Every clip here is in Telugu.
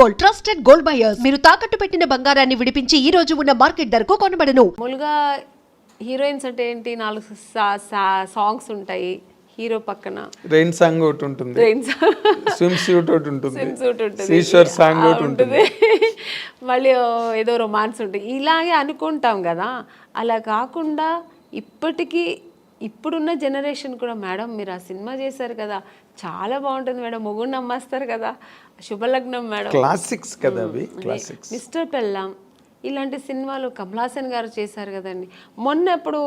Gold, trusted gold buyers. మీరు తాకట్టు పెట్టిన బంగారాన్ని విడిపించి ఈ రోజు ఉన్న మార్కెట్ ధరకు కొనబడను. మామూలుగా హీరోయిన్స్ అంటే ఏంటి, 4 సాంగ్స్ ఉంటాయి హీరో పక్కన. రెయిన్ సాంగ్ ఒకటి ఉంటుంది, స్విమ్ సూట్ ఒకటి ఉంటుంది, ఉంటుంది, సీషోర్ సాంగ్ ఒకటి ఉంటుంది, మళ్ళీ ఏదో రొమాన్స్ ఉంటుంది. ఇలాగే అనుకుంటాం కదా. అలా కాకుండా ఇప్పుడున్న జనరేషన్ కూడా, మేడం మీరు ఆ సినిమా చేశారు కదా, చాలా బాగుంటుంది మేడం, మొగుడిని నమ్మేస్తారు కదా, శుభలగ్నం మేడం, క్లాసిక్స్ కదా అవి, క్లాసిక్స్, మిస్టర్ పెళ్ళాం, ఇలాంటి సినిమాలు కమల్ హాసన్ గారు చేశారు కదండి. మొన్న ఎప్పుడు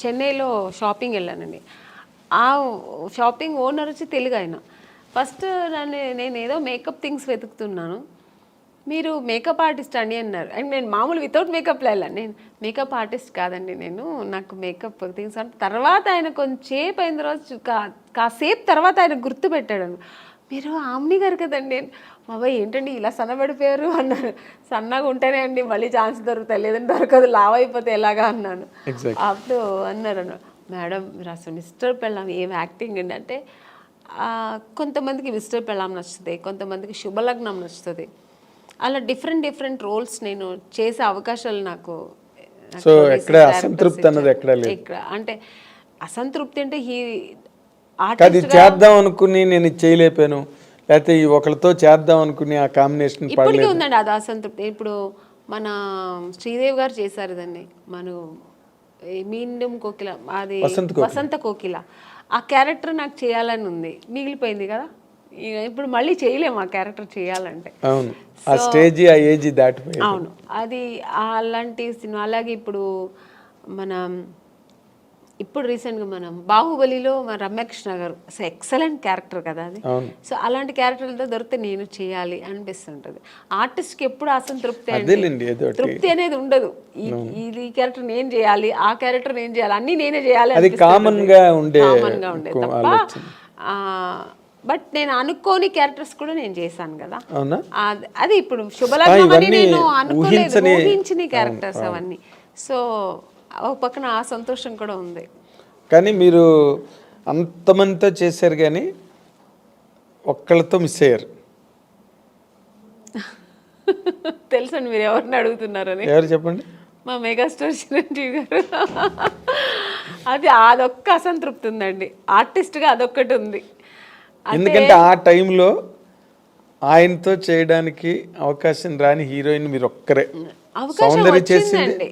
చెన్నైలో షాపింగ్ వెళ్ళానండి. ఆ షాపింగ్ ఓనర్ వచ్చి తెలుగు ఆయన. ఫస్ట్ నేను ఏదో మేకప్ థింగ్స్ వెతుకుతున్నాను, మీరు మేకప్ ఆర్టిస్ట్ అండి అన్నారు. అండ్ నేను మామూలు వితౌట్ మేకప్లో వెళ్ళాను. నేను మేకప్ ఆర్టిస్ట్ కాదండి, నాకు మేకప్ థింగ్స్ అంటే. తర్వాత ఆయన కొంచెంసేపు అయిన తర్వాత, కాసేపు తర్వాత ఆయన గుర్తుపెట్టాడు, మీరు ఆమ్ని గారు కదండి. బాబాయ్ ఏంటండి ఇలా సన్నబడిపోయారు అన్నారు. సన్నగా ఉంటేనే అండి మళ్ళీ ఛాన్స్ దొరుకుతాయి, లేదంటే దొరకదు, లావ్ అయిపోతే ఎలాగా అన్నాను. అప్పుడు అన్నారు, మేడం మీరు అసలు మిస్టర్ పెళ్ళాం ఏం యాక్టింగ్ అండి అంటే, కొంతమందికి మిస్టర్ పెళ్ళాం నచ్చుతుంది, కొంతమందికి శుభలగ్నం నచ్చుతుంది. అలా డిఫరెంట్ రోల్స్ నేను చేసే అవకాశాలు నాకు. సో ఎక్కడ అసంతృప్తి అన్నది ఎక్కడ లేదు. అంటే అసంతృప్తి అంటే చేద్దాం అనుకుని నేను చేయలేపాను, లేకపోతే ఒకరితో చేద్దాం అనుకుని ఆ కాంబినేషన్ ఇప్పటికీ ఉందండి అది అసంతృప్తి. ఇప్పుడు మన శ్రీదేవి గారు చేశారు దాన్ని, మీండం కోకిల, అది వసంత కోకిల. ఆ క్యారెక్టర్ నాకు చేయాలని ఉంది, మిగిలిపోయింది కదా. ఇప్పుడు మళ్ళీ చేయలేము ఆ క్యారెక్టర్ చేయాలంటే. అవును, ఆ స్టేజ్ ఆ ఏజ్ దాటిపోయింది. అవును, అది అలాంటి సినిమా. అలాగే ఇప్పుడు రీసెంట్గా మనం బాహుబలిలో మన రమ్యకృష్ణ గారు ఎక్సలెంట్ క్యారెక్టర్ కదా అది. సో అలాంటి క్యారెక్టర్లతో దొరికితే నేను చేయాలి అనిపిస్తుంటుంది. ఆర్టిస్ట్కి ఎప్పుడు అసంతృప్తి, తృప్తి అనేది ఉండదు. ఈ క్యారెక్టర్ నేను చేయాలి, ఆ క్యారెక్టర్ నేను చేయాలి, అన్నీ నేనే చేయాలి, కామన్ గా ఉండే తప్ప. బట్ నేను అనుకోని క్యారెక్టర్స్ కూడా నేను చేశాను కదా. అది ఇప్పుడు శుభలగ్నం అని నేను అనుకోలేదు, ఊహించిన క్యారెక్టర్స్ అవన్నీ. సో ఒక పక్కన ఆ సంతోషం కూడా ఉంది. కానీ మీరు అంతమందితో చేశారు, కానీ ఒక్కళ్ళతో మిస్ అయ్యారు. తెలుసండి మీరు ఎవరిని అడుగుతున్నారని. ఎవరు చెప్పండి? మా మెగాస్టార్ చిరంజీవి గారు. అదొక్క అసంతృప్తి ఉందండి, ఆర్టిస్ట్గా అదొక్కటి ఉంది. ఎందుకంటే ఆ టైంలో ఆయనతో చేయడానికి అవకాశం రాని హీరోయిన్ మీరు ఒక్కరే. సౌందర్య చేసింది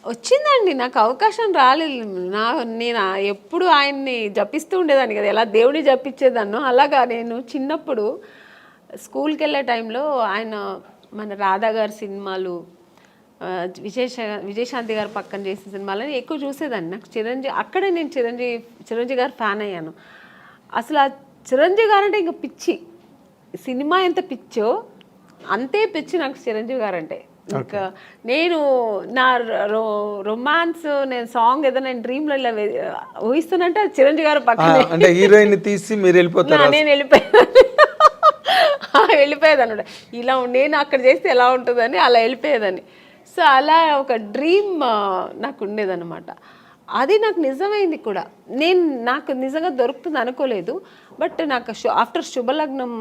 వచ్చిందండి, నాకు అవకాశం రాలేదు. నేను ఎప్పుడు ఆయన్ని జపిస్తూ ఉండేదాన్ని కదా, ఎలా దేవుడిని జపించేదాన్నో అలాగా. నేను చిన్నప్పుడు స్కూల్కి వెళ్ళే టైంలో ఆయన మన రాధా గారి సినిమాలు, విజయశాంతి గారు పక్కన చేసిన సినిమాలని ఎక్కువ చూసేదాన్ని. నాకు అక్కడే నేను చిరంజీవి గారు ఫ్యాన్ అయ్యాను. అసలు ఆ చిరంజీవి గారు అంటే ఇంకా పిచ్చి. సినిమా ఎంత పిచ్చో అంతే పిచ్చి నాకు చిరంజీవి గారు అంటే. ఇంకా నేను నా రొమాన్స్, నేను సాంగ్ ఏదైనా నేను డ్రీమ్లో ఇలా ఊహిస్తున్నంటే అది చిరంజీవి గారు పక్కన హీరోయిన్ తీసి మీరు వెళ్ళిపోతారు. నేను వెళ్ళిపోయేదాన్ని ఇలా నేను అక్కడ చేస్తే ఎలా ఉంటుందని అలా వెళ్ళిపోయేదాన్ని. సో అలా ఒక డ్రీమ్ నాకు ఉండేదన్నమాట. అది నాకు నిజమైంది కూడా. నాకు నిజంగా దొరుకుతుంది అనుకోలేదు. బట్ నాకు ఆఫ్టర్ శుభలగ్నం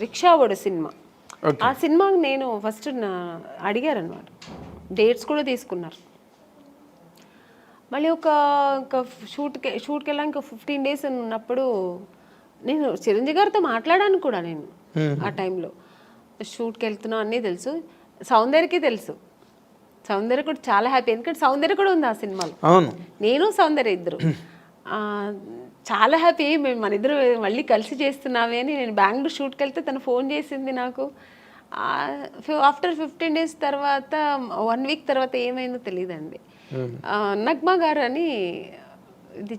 రిక్షావాడు సినిమా, ఆ సినిమాకి నేను ఫస్ట్ అడిగారు అనమాట, డేట్స్ కూడా తీసుకున్నారు. మళ్ళీ ఒక షూట్కి వెళ్ళాక 15 days ఉన్నప్పుడు నేను చిరంజీవి గారితో మాట్లాడాను కూడా. నేను ఆ టైంలో షూట్కి వెళ్తున్నా అన్నీ తెలుసు, సౌందర్యకి తెలుసు. సౌందర్య కూడా చాలా హ్యాపీ, ఎందుకంటే సౌందర్య కూడా ఉంది ఆ సినిమాలో. నేను సౌందర్య ఇద్దరు చాలా హ్యాపీ. మన ఇద్దరు మళ్ళీ కలిసి చేస్తున్నామే అని. నేను బెంగళూరు షూట్కి వెళ్తే తను ఫోన్ చేసింది నాకు. ఆఫ్టర్ 15 days తర్వాత, 1 week తర్వాత ఏమైందో తెలియదండి. నగ్మా గారు అని ఇది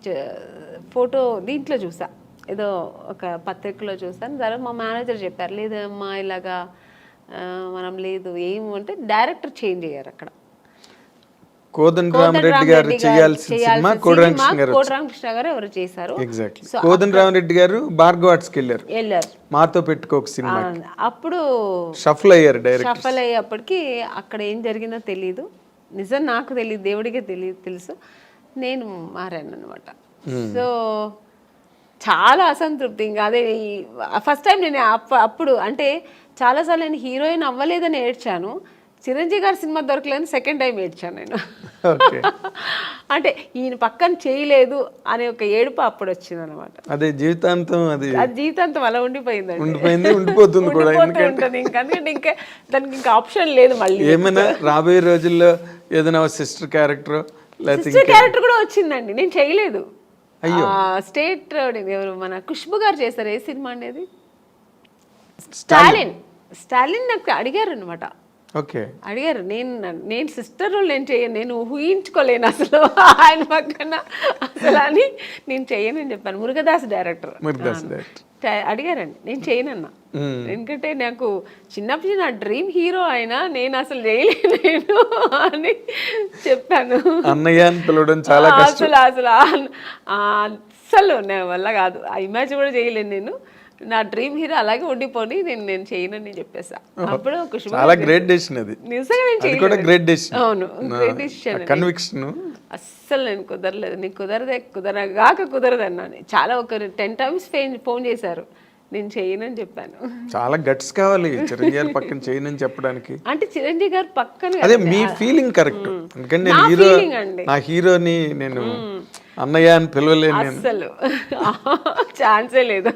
ఫోటో దీంట్లో చూసా, ఏదో ఒక పత్రికలో చూసాను. తర్వాత మా మేనేజర్ చెప్పారు, లేదమ్మా ఇలాగా మనం లేదు ఏమంటే డైరెక్టర్ చేంజ్ అయ్యారు అక్కడ. కోదండరామరెడ్డి గారు చేయాల్సిన సినిమా కోదండరామకృష్ణ గారు ఎవరు చేశారు. కోదండరామరెడ్డి గారు భార్గవ ఆర్ట్స్కి వెళ్ళారు, మాతో పెట్టుకోక సినిమా. అప్పుడు షఫల్ అయ్యారు డైరెక్ట్. షఫల్ అయ్యేప్పటికి అక్కడ ఏం జరిగిందో తెలీదు, నిజం నాకు తెలియదు, దేవుడికే తెలుసు. నేను మారాను అనమాట. సో చాలా అసంతృప్తి. ఇంకా అదే ఫస్ట్ టైం నేను అప్పుడు అంటే చాలాసార్లు నేను హీరోయిన్ అవ్వలేదని ఏడ్చాను. చిరంజీవి గారి సినిమా దొరకలేదని సెకండ్ టైం ఏడ్చాను నేను. ఓకే. అంటే ఈయన పక్కన చేయలేదు అనే ఒక ఏడుపు అప్పుడు వచ్చింది అనమాట. అదే జీవితాంతం అది జీవితాంతం అలా ఉండిపోయిందండి. ఉండిపోతుంది కూడా. ఉంటుంది ఎందుకంటే ఇంకా దానికి ఇంకా ఆప్షన్ లేదు మళ్ళీ. ఏమైనా రాబోయే రోజుల్లో ఏదైనా సిస్టర్ క్యారెక్టర్ సిస్టర్ క్యారెక్టర్ కూడా వచ్చిందండి, నేను చేయలేదు. స్టేట్ ఎవరు మన ఖుష్బు గారు చేశారు. ఏ సినిమా అండి అది? స్టాలిన్ నాకు అడిగారు అనమాట. ఓకే. అడిగారు, నేను సిస్టర్ రోల్ నేను చేయను, నేను ఊహించుకోలేను అసలు ఆయన పక్కన అసలు అని నేను చేయనని చెప్పాను. మురుగదాస్ డైరెక్టర్ అడిగారండి, నేను చేయనన్నా. ఎందుకంటే నాకు చిన్నప్పటి నా డ్రీమ్ హీరో ఆయన, నేను అసలు చేయలేను అని చెప్పాను. అన్నయ్య అని పిలవడం చాలా కష్టం. అసలు నా వల్ల కాదు, ఆ ఇమేజ్ కూడా చేయలేను నేను. నా డ్రీమ్ హీరో అలాగే ఉండిపోని నేను చేయనని చెప్పేసా. అప్పుడు చాలా గ్రేట్ డెసిషన్ అది. నిజంగా నేను చేయలేదు. Great decision. అవును, గ్రేట్ డెసిషన్. కన్విక్షన్. అస్సలు నేను కుదరలేదు, నీకు కుదరదు అన్నాను. చాలా ఒక 10 times ఫోన్ చేశారు, నేను చేయనని చెప్పాను. చాలా గట్స్ కావాలి చిరంజీవి గారు పక్కన చేయనని చెప్పడానికి. అంటే చిరంజీవి గారు పక్కన అదే మీ ఫీలింగ్ కరెక్ట్. ఎందుకంటే నేను హీరో, నా హీరోని నేను అన్నయ్య అని పిలవలేను. అసలు ఛాన్సే లేదు.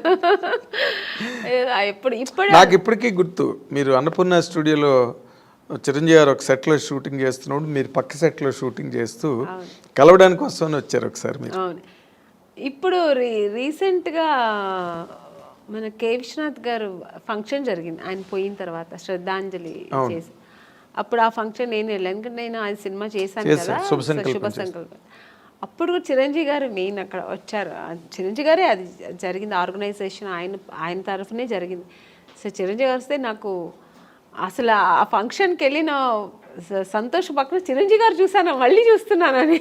నాకు ఇప్పటికీ గుర్తు, మీరు అన్నపూర్ణ స్టూడియోలో చిరంజీవి గారు ఒక సెట్లో షూటింగ్ చేస్తున్నప్పుడు మీరు పక్క సెట్లో షూటింగ్ చేస్తూ కలవడానికి వస్తామని వచ్చారు ఒకసారి మీరు. అవును. ఇప్పుడు రీసెంట్గా మన కే విశ్వనాథ్ గారు ఫంక్షన్ జరిగింది, ఆయన పోయిన తర్వాత శ్రద్ధాంజలి చేసి. అప్పుడు ఆ ఫంక్షన్ నేను వెళ్ళాను, ఎందుకంటే నేను ఆయన సినిమా చేశాను కదా, శుభ సంకల్పం. అప్పుడు కూడా చిరంజీవి గారు మెయిన్ అక్కడ వచ్చారు. చిరంజీవి గారే అది జరిగింది, ఆర్గనైజేషన్ ఆయన తరఫునే జరిగింది. సో చిరంజీవి గారు వస్తే నాకు అసలు ఆ ఫంక్షన్కి వెళ్ళిన సంతోష్ పక్కన చిరంజీవి గారు చూసాను, మళ్ళీ చూస్తున్నానని.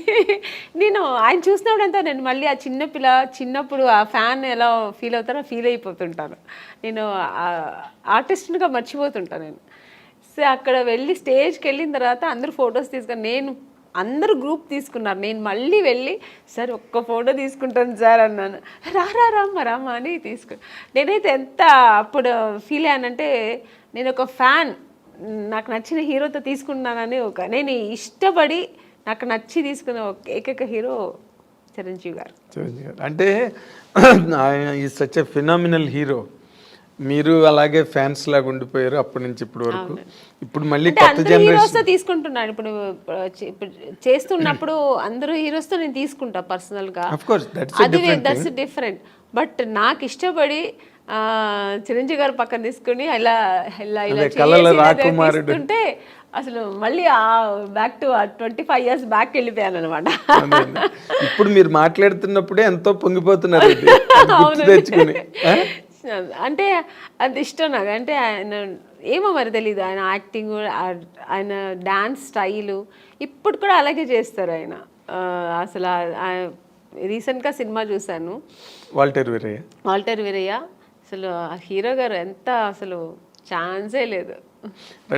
నేను ఆయన చూసినప్పుడు అంతా నేను మళ్ళీ ఆ చిన్నప్పుడు ఆ ఫ్యాన్ ఎలా ఫీల్ అవుతారో ఫీల్ అయిపోతుంటాను. నేను ఆర్టిస్ట్గా మర్చిపోతుంటాను నేను. సో అక్కడ వెళ్ళి స్టేజ్కి వెళ్ళిన తర్వాత అందరూ ఫొటోస్ తీసుకొని, అందరూ గ్రూప్ తీసుకున్నారు, నేను మళ్ళీ వెళ్ళి సార్ ఒక్క ఫోటో తీసుకుంటాను సార్ అన్నాను. రామ్మ అని నేనైతే ఎంత అప్పుడు ఫీల్ అయ్యానంటే, నేను ఒక ఫ్యాన్, నాకు నచ్చిన హీరోతో తీసుకున్నానని నేను ఇష్టపడి నాకు నచ్చి తీసుకున్న ఏకైక హీరో చిరంజీవి గారు. అంటే ఆయన ఈ సచ్ ఎ ఫినామినల్ హీరో. మీరు అలాగే ఫ్యాన్స్ లాగా ఉండిపోయారు అప్పటి నుంచి ఇప్పటి వరకు. ఇప్పుడు మళ్ళీ కొత్త జనరేషన్ తీసుకుంటున్నాను. ఇప్పుడు చేస్తున్నప్పుడు అందరూ హీరోస్తో నేను తీసుకుంటా పర్సనల్ గా, దట్స్ డిఫరెంట్. బట్ నాకు ఇష్టపడి చిరంజీవి గారు పక్కన తీసుకుని ఇలా చేస్తుంటే అసలు మళ్ళీ బ్యాక్ టు 25 years బ్యాక్ వెళ్ళిపోయాను అనమాట. ఇప్పుడు మీరు మాట్లాడుతున్నప్పుడే ఎంతో పొంగిపోతున్నారు. అంటే అది ఇష్టం నాకు. అంటే ఆయన ఏమో మరి తెలీదు, ఆయన యాక్టింగ్, ఆయన డాన్స్ స్టైలు ఇప్పుడు కూడా అలాగే చేస్తారు ఆయన. అసలు రీసెంట్గా సినిమా చూశాను, వాల్టర్ వీరయ్య. అసలు హీరో గారు ఎంత అసలు ఛాన్సే లేదు.